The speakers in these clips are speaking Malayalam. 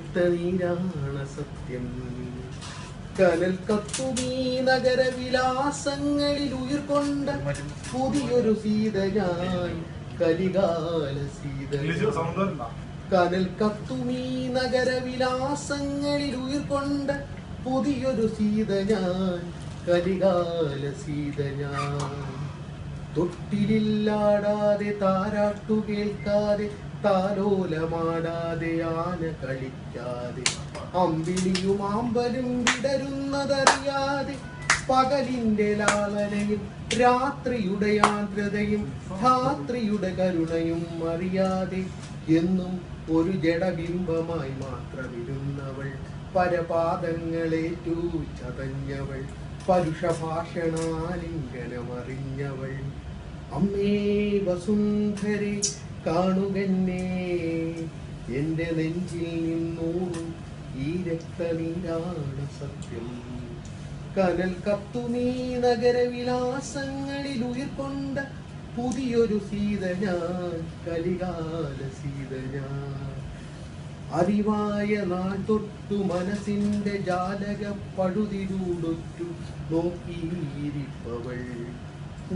രക്തനീരാണ് സത്യം. കനൽ കത്തുമീ നഗരവിലാസങ്ങളിൽ ഉയർക്കൊണ്ട പുതിയൊരു സീതയായി കലികാല സീത. കനൽ കത്തുമീ നഗരവിലാസങ്ങളിൽ ഉയർക്കൊണ്ട പുതിയൊരു സീതയായി കലികാല സീതയായി. തൊട്ടിലില്ലാടാതെ താരാട്ടു കേൾക്കാതെ താലോലമാടാതെ ആന കളിക്കാതെ അമ്പിളിയും ആമ്പലും വിടരുന്നതറിയാതെ പകലിന്റെ ലാളനയും രാത്രിയുടെ ആർദ്രതയും ധാത്രിയുടെ കരുണയും അറിയാതെ എന്നും ഒരു ജഡബിംബമായി മാത്രമിരുന്നവൾ പരപാദങ്ങളേറ്റു ചതഞ്ഞവൾ പരുഷഭാഷണാലിംഗനമറിഞ്ഞവൾ. അമ്മേ വസുന്ധരെ കാണുകന്നേ, എന്റെ നെഞ്ചിൽ നിന്നൂറും ഈ രക്തനീരാണ് സത്യം. കനൽ കത്തുമീ നഗരവിലാസങ്ങളിൽ ഉയർക്കൊണ്ട പുതിയൊരു സീത ഞാൻ കലികാല സീത ഞാൻ. അറിവായ നാൾ തൊട്ടു മനസ്സിന്റെ ജാലക പഴുതിലൂടൊറ്റു നോക്കിയിരിപ്പവൾ.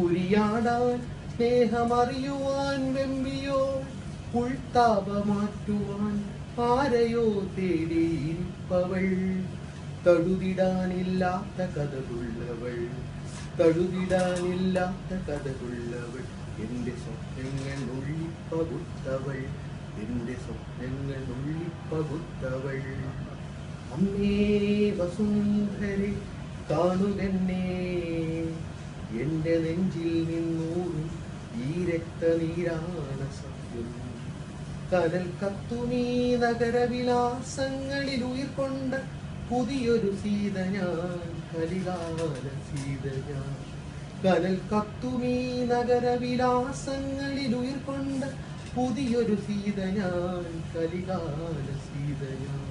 ഉരിയാടാൻ സ്നേഹമറിയുവാൻ വെമ്പിയോ ഉൾത്താപമാറ്റുവാൻ ആരെയോ തേടിയിരിപ്പവൾ. തടുതിടാനില്ലാത്ത കഥകുള്ളവൾ, തടുതിടാനില്ലാത്ത കഥകുള്ളവൾ. എന്റെ സ്വപ്നങ്ങൾ നുള്ളിപ്പകുത്തവൾ, എന്റെ സ്വപ്നങ്ങൾ നുള്ളിപ്പകുത്തവൾ. അമ്മേ വസുന്ധരെ കാണുകന്നേ, എന്റെ നെഞ്ചിൽ നിന്നൂറും ഈ രക്തനീരാണ് സത്യം. കനൽ കത്തുമീ നഗരവിലാസങ്ങളിൽ ഉയർക്കൊണ്ട പുതിയൊരു സീത ഞാൻ കലികാല സീത ഞാൻ. കനൽ കത്തുമീ നഗരവിലാസങ്ങളിൽ ഉയർക്കൊണ്ട പുതിയൊരു സീത ഞാൻ കലികാല സീത ഞാൻ.